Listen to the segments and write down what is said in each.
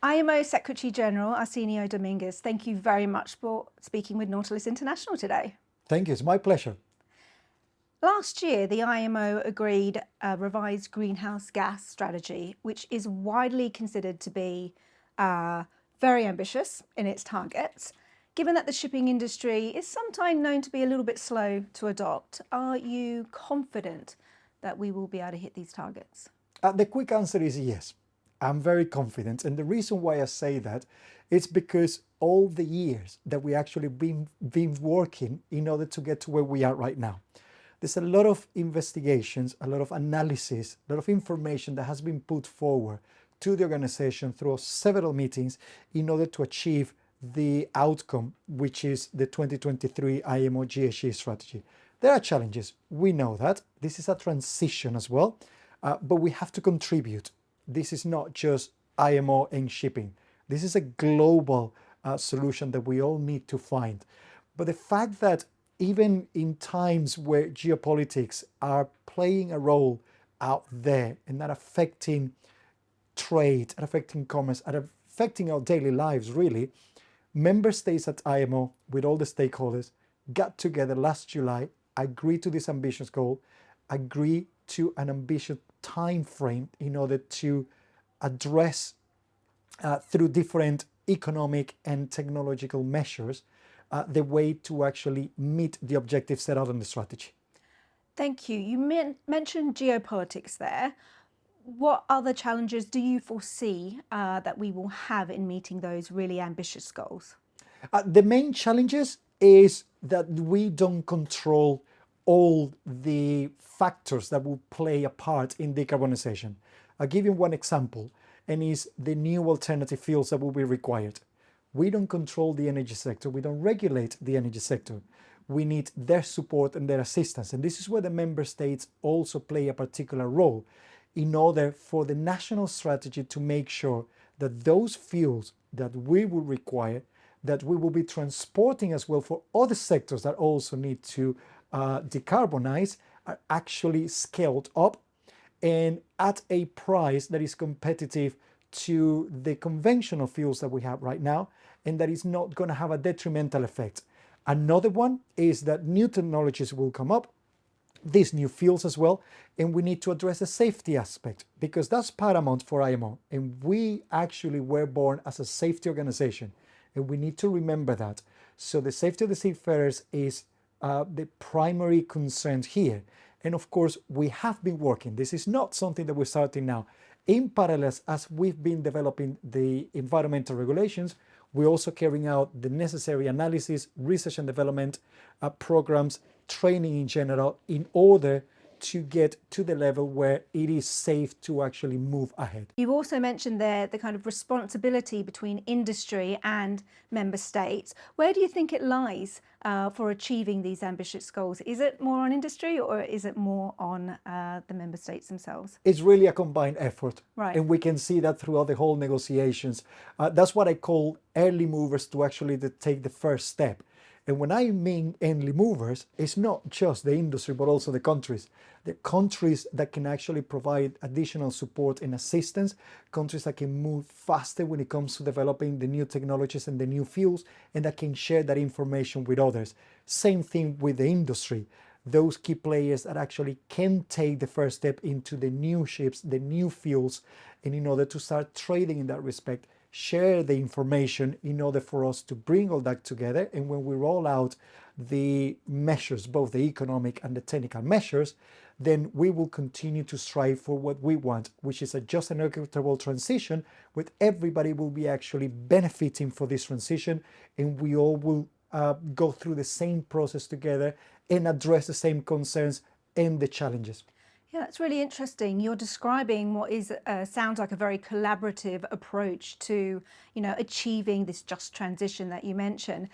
IMO Secretary-General Arsenio Dominguez, thank you very much for speaking with Nautilus International today. Thank you, it's my pleasure. Last year, the IMO agreed a revised greenhouse gas strategy, which is widely considered to be very ambitious in its targets. Given that the shipping industry is sometimes known to be a little bit slow to adopt, are you confident that we will be able to hit these targets? The quick answer is yes. I'm very confident. And the reason why I say that is because all the years that we actually been working in order to get to where we are right now. There's a lot of investigations, a lot of analysis, a lot of information that has been put forward to the organization through several meetings in order to achieve the outcome, which is the 2023 IMO GHG strategy. There are challenges. We know that. This is a transition as well, but we have to contribute. This is not just IMO and shipping. This is a global solution that we all need to find. But the fact that even in times where geopolitics are playing a role out there and that affecting trade, and affecting commerce, and affecting our daily lives really, member states at IMO with all the stakeholders got together last July, agreed to this ambitious goal, agreed to an ambitious time frame in order to address through different economic and technological measures the way to actually meet the objectives set out in the strategy. Thank you. You mentioned geopolitics there. What other challenges do you foresee that we will have in meeting those really ambitious goals? The main challenges is that we don't control all the factors that will play a part in decarbonization. I'll give you one example, and is the new alternative fuels that will be required. We don't control the energy sector. We don't regulate the energy sector. We need their support and their assistance. And this is where the member states also play a particular role in order for the national strategy to make sure that those fuels that we will require, that we will be transporting as well for other sectors that also need to decarbonize, are actually scaled up and at a price that is competitive to the conventional fuels that we have right now, and that is not going to have a detrimental effect. Another one is that new technologies will come up, these new fuels as well, and we need to address the safety aspect because that's paramount for IMO, and we actually were born as a safety organization, and we need to remember that. So the safety of the seafarers is the primary concern here. And of course, we have been working. This is not something that we're starting now. In parallel, as we've been developing the environmental regulations, we're also carrying out the necessary analysis, research and development programs, training in general, in order to get to the level where it is safe to actually move ahead. You also mentioned there the kind of responsibility between industry and member states. Where do you think it lies for achieving these ambitious goals? Is it more on industry or is it more on the member states themselves? It's really a combined effort. Right. And we can see that throughout the whole negotiations. That's what I call early movers to actually take the first step. And when I mean early movers, it's not just the industry, but also the countries. The countries that can actually provide additional support and assistance, countries that can move faster when it comes to developing the new technologies and the new fuels, and that can share that information with others. Same thing with the industry. Those key players that actually can take the first step into the new ships, the new fuels, and in order to start trading in that respect, share the information in order for us to bring all that together. And when we roll out the measures, both the economic and the technical measures, then we will continue to strive for what we want, which is a just and equitable transition, where everybody will be actually benefiting for this transition, and we all will go through the same process together and address the same concerns and the challenges. Yeah, that's really interesting. You're describing what is sounds like a very collaborative approach to, achieving this just transition that you mentioned.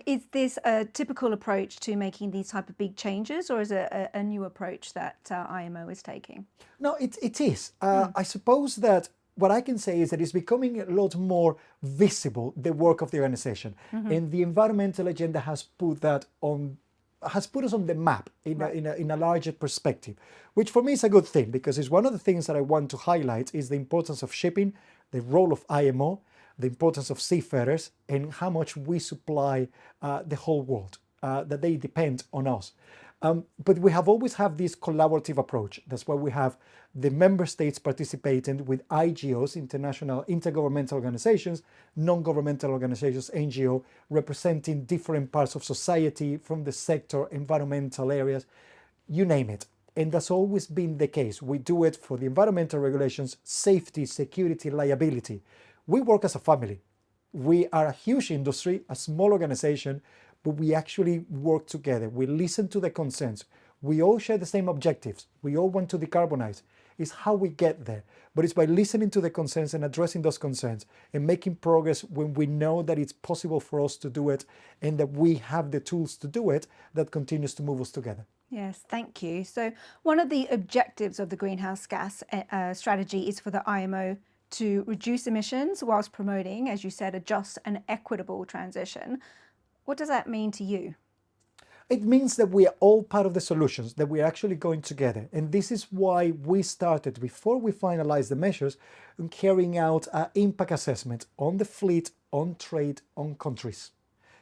Is this a typical approach to making these type of big changes, or is it a new approach that IMO is taking? No, it is. I suppose that what I can say is that it's becoming a lot more visible, the work of the organization. And the environmental agenda has put that on has put us on the map Right. in a larger perspective, which for me is a good thing, because it's one of the things that I want to highlight is the importance of shipping, the role of IMO, the importance of seafarers, and how much we supply the whole world, that they depend on us. But we have always have this collaborative approach. That's why we have the member states participating with IGOs, international intergovernmental organizations, non-governmental organizations, NGO, representing different parts of society from the sector, environmental areas, you name it. And that's always been the case. We do it for the environmental regulations, safety, security, liability. We work as a family. We are a huge industry, a small organization, but we actually work together. We listen to the concerns. We all share the same objectives. We all want to decarbonize. It's how we get there. But it's by listening to the concerns and addressing those concerns and making progress when we know that it's possible for us to do it and that we have the tools to do it that continues to move us together. Yes, thank you. So one of the objectives of the greenhouse gas strategy is for the IMO to reduce emissions whilst promoting, as you said, a just and equitable transition. What does that mean to you? It means that we are all part of the solutions, that we are actually going together. And this is why we started, before we finalized the measures, in carrying out an impact assessment on the fleet, on trade, on countries.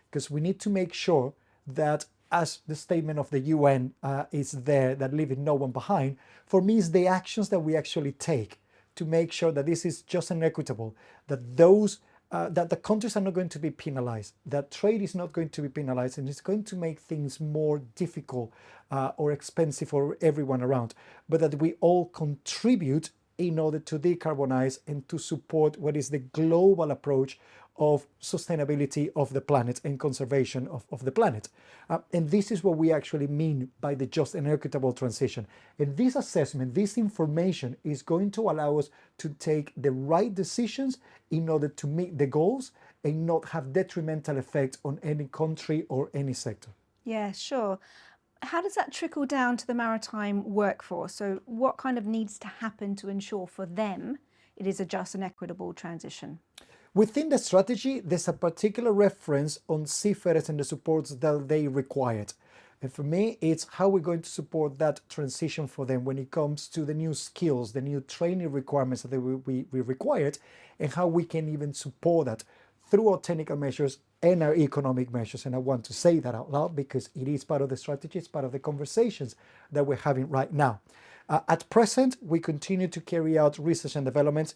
Because we need to make sure that, as the statement of the UN is there, that leaving no one behind, for me is the actions that we actually take to make sure that this is just and equitable, that that the countries are not going to be penalized, that trade is not going to be penalized, and it's going to make things more difficult or expensive for everyone around, but that we all contribute in order to decarbonize and to support what is the global approach of sustainability of the planet and conservation of the planet. And this is what we actually mean by the just and equitable transition. And this assessment, this information is going to allow us to take the right decisions in order to meet the goals and not have detrimental effect on any country or any sector. Yeah, sure. How does that trickle down to the maritime workforce? So what kind of needs to happen to ensure for them it is a just and equitable transition? Within the strategy, there's a particular reference on seafarers and the supports that they required. And for me, it's how we're going to support that transition for them when it comes to the new skills, the new training requirements that we required, and how we can even support that through our technical measures and our economic measures. And I want to say that out loud because it is part of the strategy, it's part of the conversations that we're having right now. At present, we continue to carry out research and development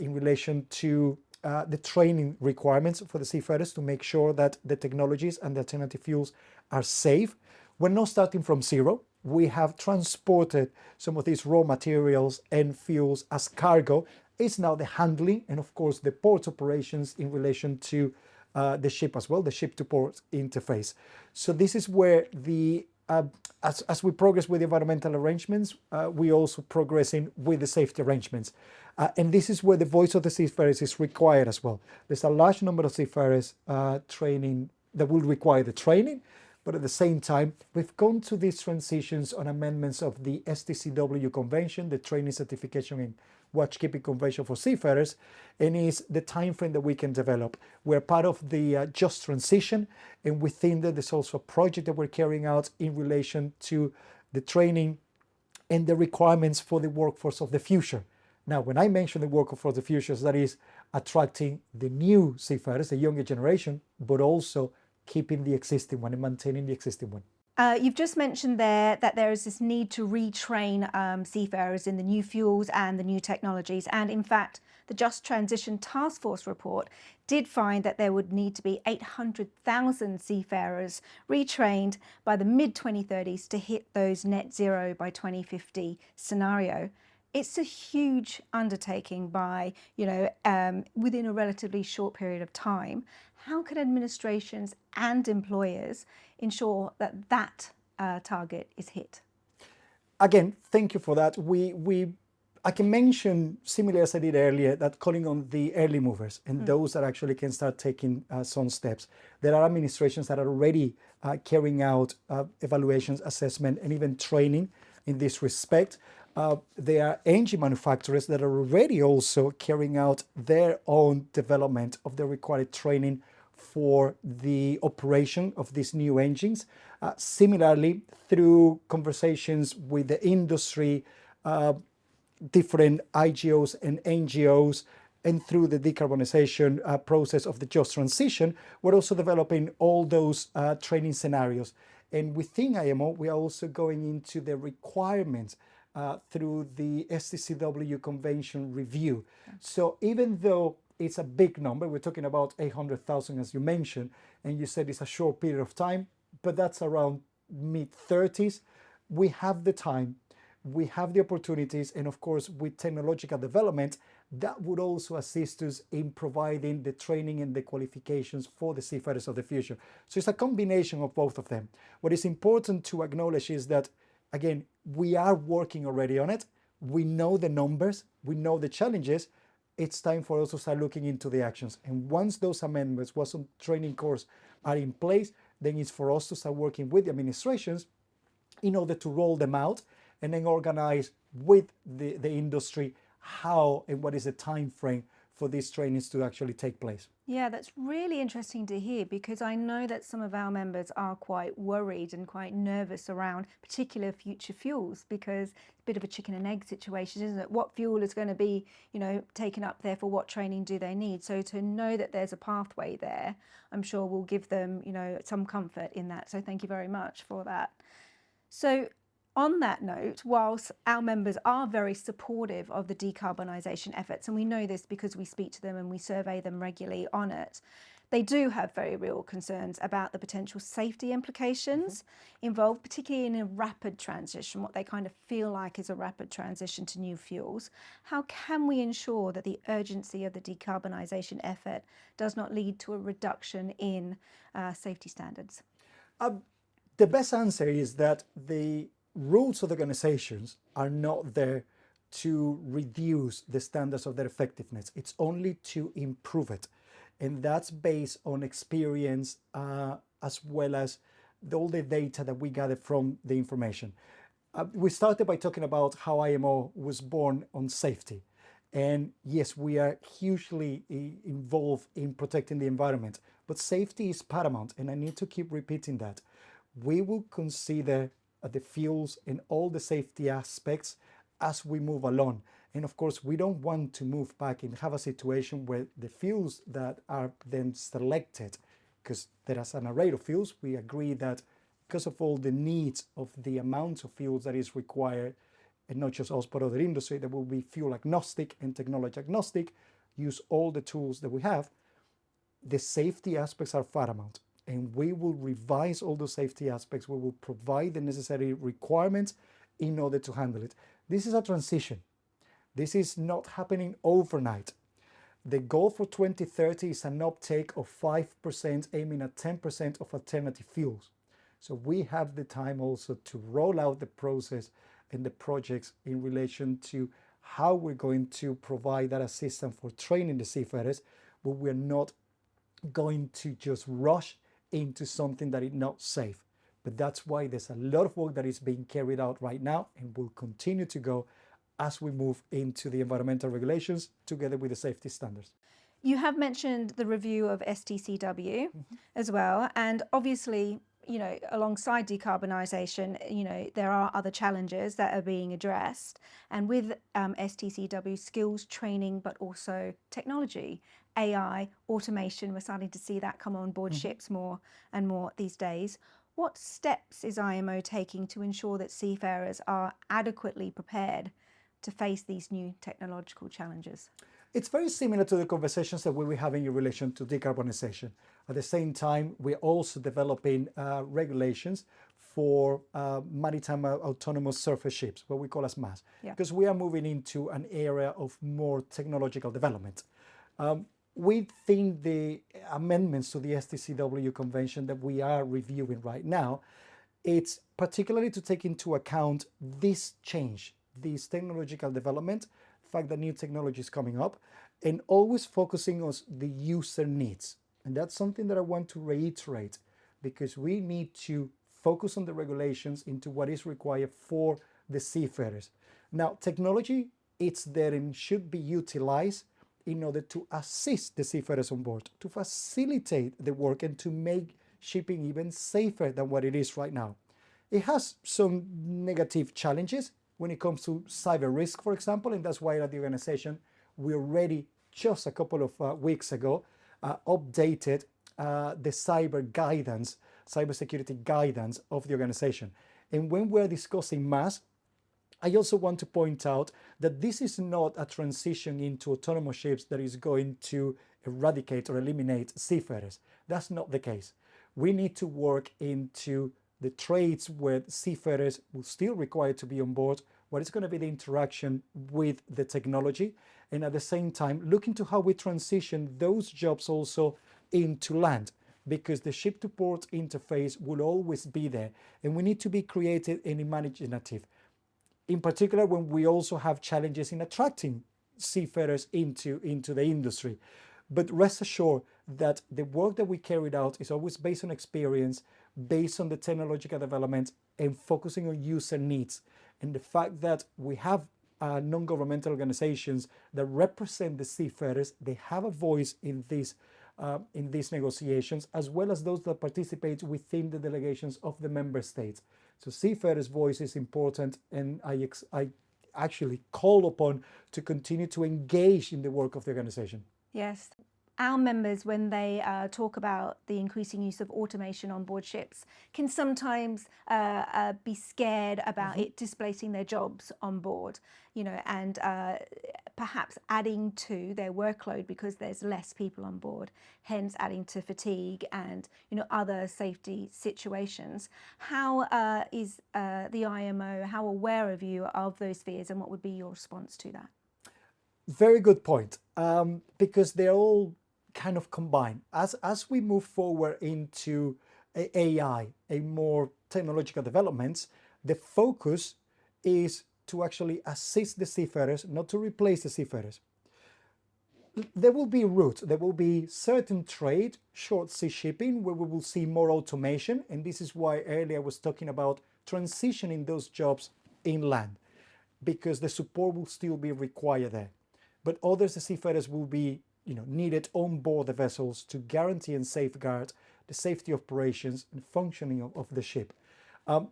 in relation to the training requirements for the seafarers to make sure that the technologies and the alternative fuels are safe. We're not starting from zero. We have transported some of these raw materials and fuels as cargo. It's now the handling and, of course, the port operations in relation to the ship as well, the ship-to-port interface. So this is where as we progress with the environmental arrangements, we also progressing with the safety arrangements. And this is where the voice of the seafarers is required as well. There's a large number of seafarers training that will require the training, but at the same time, we've gone to these transitions on amendments of the STCW Convention, the Training Certification and Watchkeeping Convention for Seafarers, and is the time frame that we can develop. We're part of the Just Transition, and within that, there's also a project that we're carrying out in relation to the training and the requirements for the workforce of the future. Now, when I mention the workforce of the future, that is attracting the new seafarers, the younger generation, but also keeping the existing one and maintaining the existing one. You've just mentioned there that there is this need to retrain seafarers in the new fuels and the new technologies. And in fact, the Just Transition Task Force report did find that there would need to be 800,000 seafarers retrained by the mid-2030s to hit those net zero by 2050 scenario. It's a huge undertaking by, within a relatively short period of time. How can administrations and employers ensure that that target is hit? Again, thank you for that. I can mention, similarly as I did earlier, that calling on the early movers and those that actually can start taking some steps. There are administrations that are already carrying out evaluations, assessment, and even training in this respect. There are engine manufacturers that are already also carrying out their own development of the required training for the operation of these new engines. Similarly, through conversations with the industry, different IGOs and NGOs, and through the decarbonization process of the just transition, we're also developing all those training scenarios. And within IMO, we are also going into the requirements through the STCW convention review. So even though it's a big number, we're talking about 800,000 as you mentioned, and you said it's a short period of time, but that's around mid-30s. We have the time, we have the opportunities, and of course with technological development, that would also assist us in providing the training and the qualifications for the seafarers of the future. So it's a combination of both of them. What is important to acknowledge is that, again, we are working already on it. We know the numbers, we know the challenges. It's time for us to start looking into the actions. And once those amendments, once some training course are in place, then it's for us to start working with the administrations in order to roll them out and then organize with the industry how and what is the time frame for these trainings to actually take place. Yeah, that's really interesting to hear, because I know that some of our members are quite worried and quite nervous around particular future fuels, because it's a bit of a chicken and egg situation, isn't it? What fuel is going to be, taken up there for what training do they need? So to know that there's a pathway there, I'm sure will give them, some comfort in that. So thank you very much for that. So on that note, whilst our members are very supportive of the decarbonisation efforts, and we know this because we speak to them and we survey them regularly on it, they do have very real concerns about the potential safety implications involved, particularly in a rapid transition, what they kind of feel like is a rapid transition to new fuels. How can we ensure that the urgency of the decarbonisation effort does not lead to a reduction in safety standards? The best answer is that the rules of the organizations are not there to reduce the standards of their effectiveness. It's only to improve it. And that's based on experience as well as all the data that we gather from the information. We started by talking about how IMO was born on safety. And yes, we are hugely involved in protecting the environment, but safety is paramount. And I need to keep repeating that. We will consider the fuels and all the safety aspects as we move along. And of course, we don't want to move back and have a situation where the fuels that are then selected, because there is an array of fuels, we agree that because of all the needs of the amounts of fuels that is required, and not just us, but other industry, that will be fuel agnostic and technology agnostic, use all the tools that we have. The safety aspects are paramount. And we will revise all those safety aspects. We will provide the necessary requirements in order to handle it. This is a transition. This is not happening overnight. The goal for 2030 is an uptake of 5%, aiming at 10% of alternative fuels. So we have the time also to roll out the process and the projects in relation to how we're going to provide that assistance for training the seafarers, but we're not going to just rush into something that is not safe. But that's why there's a lot of work that is being carried out right now and will continue to go as we move into the environmental regulations together with the safety standards. You have mentioned the review of STCW as well, and obviously, alongside decarbonisation, there are other challenges that are being addressed, and with STCW, skills training, but also technology, AI, automation, we're starting to see that come on board ships more and more these days. What steps is IMO taking to ensure that seafarers are adequately prepared to face these new technological challenges? It's very similar to the conversations that we were having in relation to decarbonisation. At the same time, we're also developing regulations for maritime autonomous surface ships, what we call as MAS, because we are moving into an area of more technological development. We think the amendments to the STCW convention that we are reviewing right now, it's particularly to take into account this change, this technological development, the fact that new technology is coming up, and always focusing on the user needs. And that's something that I want to reiterate, because we need to focus on the regulations into what is required for the seafarers. Now, technology, it's there and should be utilized in order to assist the seafarers on board, to facilitate the work and to make shipping even safer than what it is right now. It has some negative challenges when it comes to cyber risk, for example, and that's why at the organization we already just a couple of weeks ago updated the cybersecurity guidance of the organization. And when we're discussing MAS, I also want to point out that this is not a transition into autonomous ships that is going to eradicate or eliminate seafarers. That's not the case. We need to work into the trades where seafarers will still require to be on board, what is going to be the interaction with the technology, and at the same time look into how we transition those jobs also into land, because the ship to port interface will always be there, and we need to be creative and imaginative, in particular when we also have challenges in attracting seafarers into the industry. But rest assured that the work that we carried out is always based on experience, based on the technological development, and focusing on user needs. And the fact that we have non-governmental organizations that represent the seafarers, they have a voice in these negotiations, as well as those that participate within the delegations of the member states. So seafarers' voice is important, and I actually call upon to continue to engage in the work of the organization. Yes. Our members, when they talk about the increasing use of automation on board ships, can sometimes be scared about it displacing their jobs on board, and perhaps adding to their workload because there's less people on board, hence adding to fatigue and other safety situations. How is the IMO, how aware are you of those fears, and what would be your response to that? Very good point, because they're all kind of combined. As we move forward into AI, a more technological developments, the focus is to actually assist the seafarers, not to replace the seafarers. There will be routes, there will be certain trade, short sea shipping, where we will see more automation, and this is why earlier I was talking about transitioning those jobs inland, because the support will still be required there. But others, the seafarers, will be needed on board the vessels to guarantee and safeguard the safety of operations and functioning of the ship.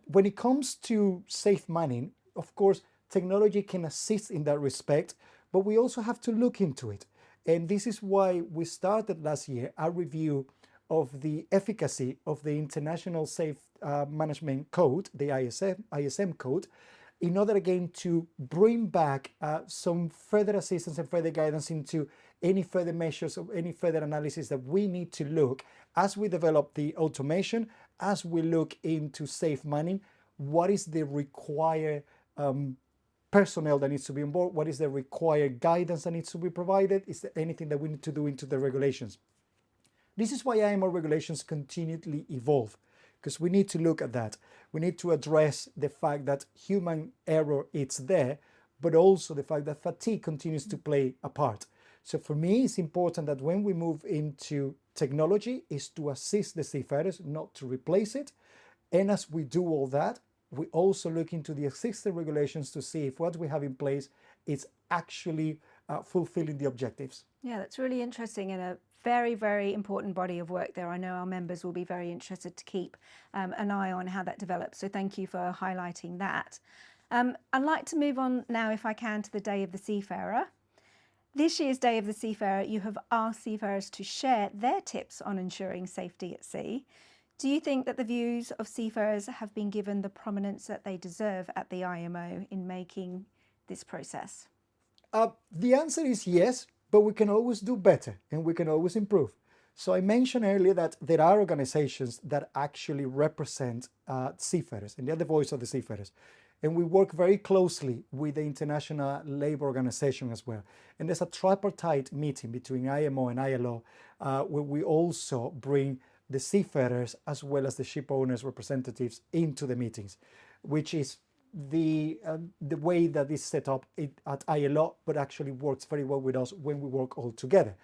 When it comes to safe manning, of course, technology can assist in that respect, but we also have to look into it. And this is why we started last year a review of the efficacy of the International Safe Management Code, the ISM code, in order again to bring back some further assistance and further guidance into any further measures or any further analysis that we need to look as we develop the automation, as we look into safe manning. What is the required personnel that needs to be on board? What is the required guidance that needs to be provided? Is there anything that we need to do into the regulations? This is why IMO regulations continually evolve, because we need to look at that. We need to address the fact that human error is there, but also the fact that fatigue continues to play a part. So for me, it's important that when we move into technology is to assist the seafarers, not to replace it. And as we do all that, we also look into the existing regulations to see if what we have in place is actually fulfilling the objectives. Yeah, that's really interesting, and a very, very important body of work there. I know our members will be very interested to keep an eye on how that develops. So thank you for highlighting that. I'd like to move on now, if I can, to the Day of the Seafarer. This year's Day of the Seafarer, you have asked seafarers to share their tips on ensuring safety at sea. Do you think that the views of seafarers have been given the prominence that they deserve at the IMO in making this process? The answer is yes, but we can always do better and we can always improve. So I mentioned earlier that there are organizations that actually represent seafarers, and they're the voice of the seafarers. And we work very closely with the International Labour Organization as well. And there's a tripartite meeting between IMO and ILO where we also bring the seafarers as well as the ship owners' representatives into the meetings, which is the way that is set up at ILO, but actually works very well with us when we work all together.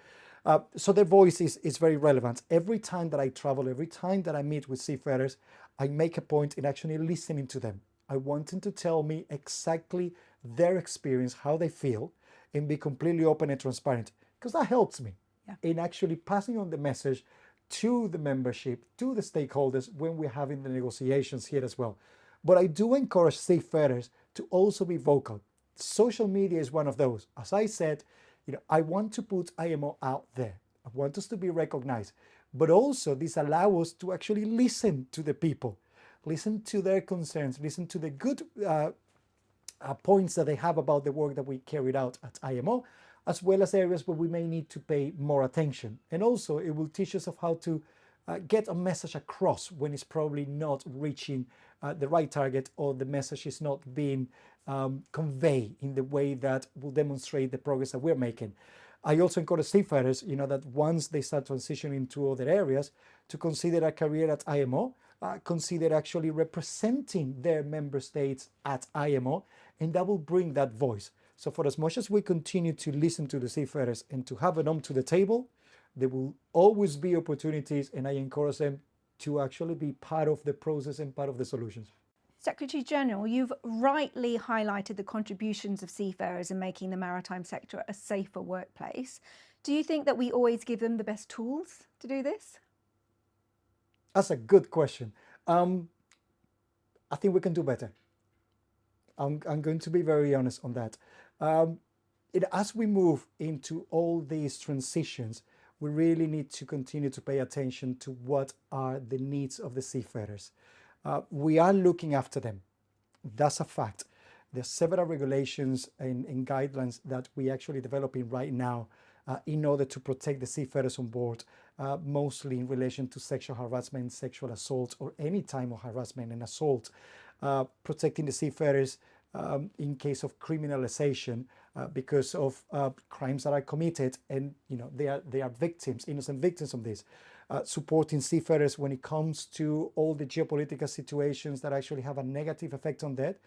So their voice is very relevant. Every time that I travel, every time that I meet with seafarers, I make a point in actually listening to them. I want them to tell me exactly their experience, how they feel, and be completely open and transparent. because that helps me Yeah. in actually passing on the message to the membership, to the stakeholders when we're having the negotiations here as well. But I do encourage seafarers to also be vocal. Social media is one of those. As I said, I want to put IMO out there. I want us to be recognized. But also this allows us to actually listen to the people, listen to their concerns, listen to the good points that they have about the work that we carried out at IMO, as well as areas where we may need to pay more attention. And also it will teach us of how to get a message across when it's probably not reaching the right target, or the message is not being conveyed in the way that will demonstrate the progress that we're making. I also encourage seafarers, that once they start transitioning to other areas, to consider a career at IMO, consider actually representing their member states at IMO, and that will bring that voice. So for as much as we continue to listen to the seafarers and to have them to the table, there will always be opportunities, and I encourage them to actually be part of the process and part of the solutions. Secretary-General, you've rightly highlighted the contributions of seafarers in making the maritime sector a safer workplace. Do you think that we always give them the best tools to do this? That's a good question. I think we can do better. I'm going to be very honest on that. As we move into all these transitions, we really need to continue to pay attention to what are the needs of the seafarers. We are looking after them. That's a fact. There's several regulations and guidelines that we actually developing right now in order to protect the seafarers on board, mostly in relation to sexual harassment, sexual assault, or any type of harassment and assault, protecting the seafarers in case of criminalization because of crimes that are committed, and they are victims, innocent victims of this. Supporting seafarers when it comes to all the geopolitical situations that actually have a negative effect on that.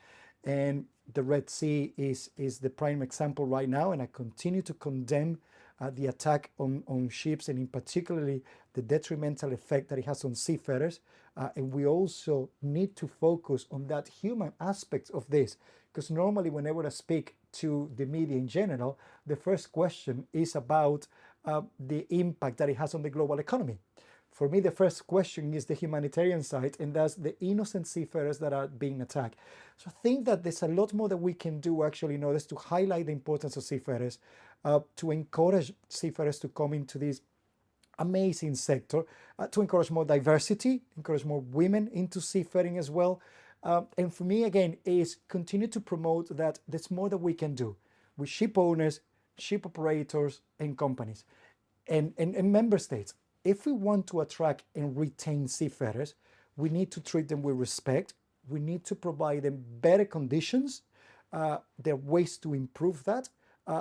And the Red Sea is the prime example right now, and I continue to condemn the attack on ships, and in particularly the detrimental effect that it has on seafarers. And we also need to focus on that human aspect of this, because normally whenever I speak to the media in general, the first question is about the impact that it has on the global economy. For me, the first question is the humanitarian side, and that's the innocent seafarers that are being attacked. So I think that there's a lot more that we can do actually in order to highlight the importance of seafarers, to encourage seafarers to come into this amazing sector, to encourage more diversity, encourage more women into seafaring as well. And for me, again, is continue to promote that there's more that we can do with ship owners, ship operators, and companies, and member states. If we want to attract and retain seafarers, we need to treat them with respect. We need to provide them better conditions. There are ways to improve that.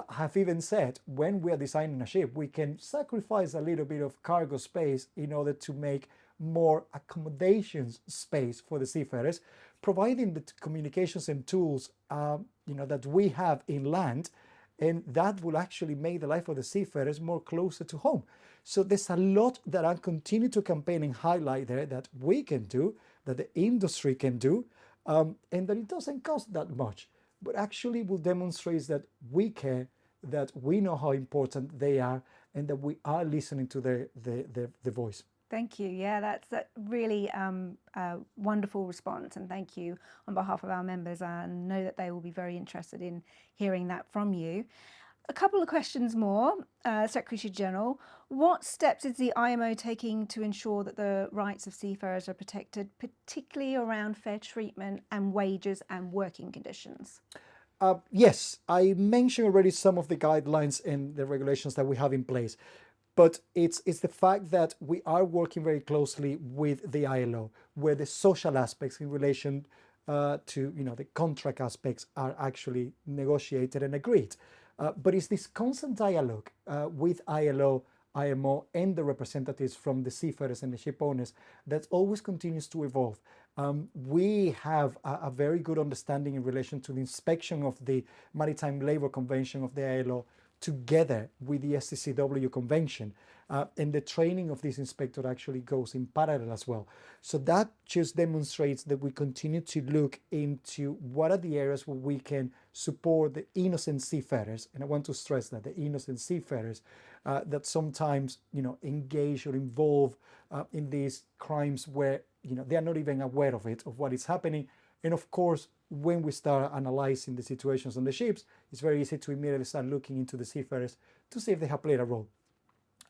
Have even said, when we are designing a ship, we can sacrifice a little bit of cargo space in order to make more accommodations space for the seafarers, providing the communications and tools that we have in land, and that will actually make the life of the seafarers more closer to home. So there's a lot that I continue to campaign and highlight there that we can do, that the industry can do, and that it doesn't cost that much, but actually will demonstrate that we care, that we know how important they are, and that we are listening to their voice. Thank you. Yeah, that's a really wonderful response, and thank you on behalf of our members. I know that they will be very interested in hearing that from you. A couple of questions more, Secretary-General. What steps is the IMO taking to ensure that the rights of seafarers are protected, particularly around fair treatment and wages and working conditions? Yes, I mentioned already some of the guidelines and the regulations that we have in place. But it's the fact that we are working very closely with the ILO, where the social aspects in relation to the contract aspects are actually negotiated and agreed. But it's this constant dialogue with ILO, IMO, and the representatives from the seafarers and the ship owners that always continues to evolve. We have a very good understanding in relation to the inspection of the Maritime Labour Convention of the ILO together with the STCW convention. And the training of this inspector actually goes in parallel as well. So that just demonstrates that we continue to look into what are the areas where we can support the innocent seafarers. And I want to stress that the innocent seafarers that sometimes, engage or involve in these crimes where, they are not even aware of it, of what is happening. And of course, when we start analyzing the situations on the ships, it's very easy to immediately start looking into the seafarers to see if they have played a role.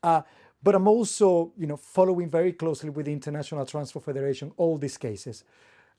But I'm also, following very closely with the International Transport Federation all these cases,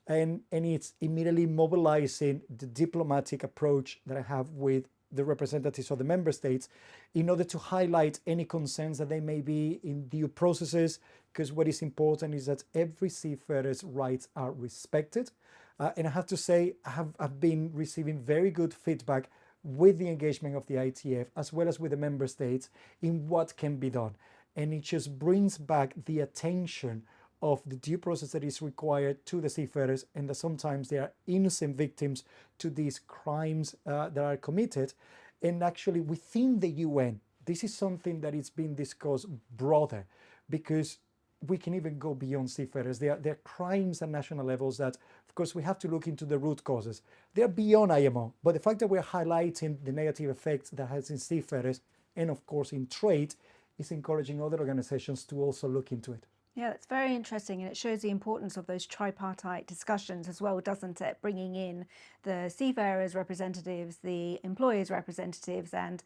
and it's immediately mobilizing the diplomatic approach that I have with the representatives of the member states in order to highlight any concerns that they may be in due processes, because what is important is that every seafarer's rights are respected. And I have to say, I've been receiving very good feedback with the engagement of the ITF as well as with the member states in what can be done. And it just brings back the attention of the due process that is required to the seafarers, and that sometimes they are innocent victims to these crimes that are committed. And actually within the UN, this is something that is being discussed broader, because we can even go beyond seafarers. There are crimes at national levels that, of course, we have to look into the root causes. They're beyond IMO, but the fact that we're highlighting the negative effects that has in seafarers and, of course, in trade is encouraging other organizations to also look into it. Yeah, that's very interesting, and it shows the importance of those tripartite discussions as well, doesn't it? Bringing in the seafarers' representatives, the employers' representatives, and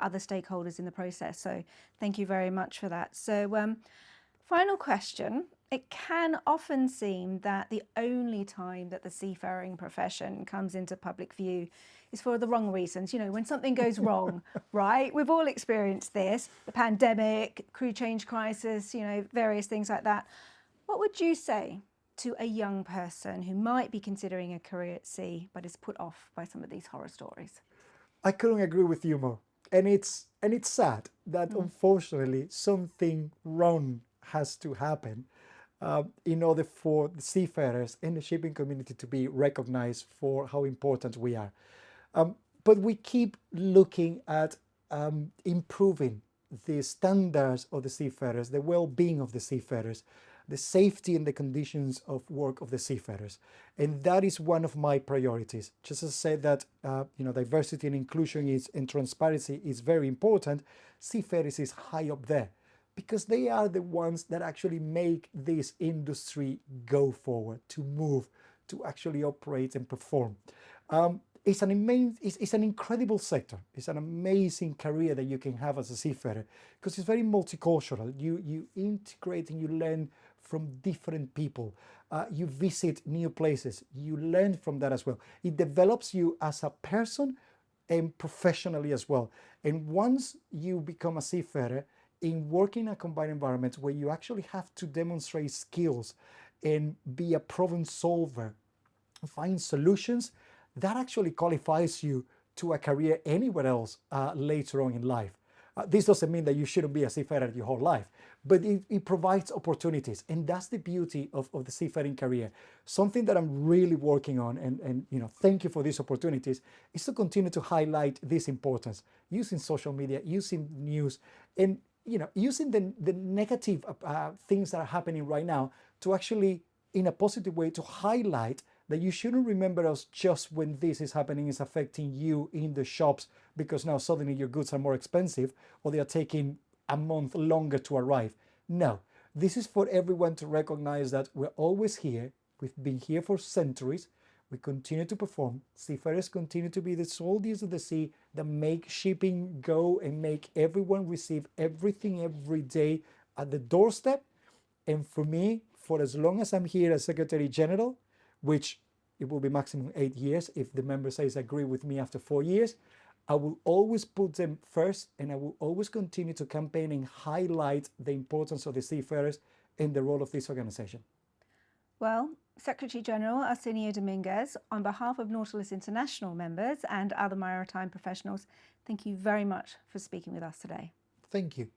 other stakeholders in the process. So thank you very much for that. So final question. It can often seem that the only time that the seafaring profession comes into public view is for the wrong reasons. When something goes wrong, right? We've all experienced this, the pandemic, crew change crisis, various things like that. What would you say to a young person who might be considering a career at sea but is put off by some of these horror stories? I couldn't agree with you more. And it's sad that unfortunately something wrong has to happen in order for the seafarers and the shipping community to be recognized for how important we are. But we keep looking at improving the standards of the seafarers, the well-being of the seafarers, the safety and the conditions of work of the seafarers. And that is one of my priorities. Just as I said that diversity and inclusion and transparency is very important, seafarers is high up there, because they are the ones that actually make this industry go forward, to move, to actually operate and perform. It's an incredible sector. It's an amazing career that you can have as a seafarer, because it's very multicultural. You integrate and you learn from different people. You visit new places. You learn from that as well. It develops you as a person and professionally as well. And once you become a seafarer, in working in a combined environment where you actually have to demonstrate skills and be a problem solver, find solutions, that actually qualifies you to a career anywhere else later on in life. This doesn't mean that you shouldn't be a seafarer your whole life, but it provides opportunities, and that's the beauty of the seafaring career. Something that I'm really working on, and thank you for these opportunities, is to continue to highlight this importance, using social media, using news, and using the negative things that are happening right now to actually, in a positive way, to highlight that you shouldn't remember us just when this is happening, is affecting you in the shops, because now suddenly your goods are more expensive or they are taking a month longer to arrive. No, this is for everyone to recognize that we're always here. We've been here for centuries. We continue to perform. Seafarers continue to be the soldiers of the sea that make shipping go and make everyone receive everything every day at the doorstep. And for me, for as long as I'm here as Secretary-General, which it will be maximum 8 years if the member states agree with me after 4 years, I will always put them first, and I will always continue to campaign and highlight the importance of the seafarers and the role of this organization. Well, Secretary-General Arsenio Dominguez, on behalf of Nautilus International members and other maritime professionals, thank you very much for speaking with us today. Thank you.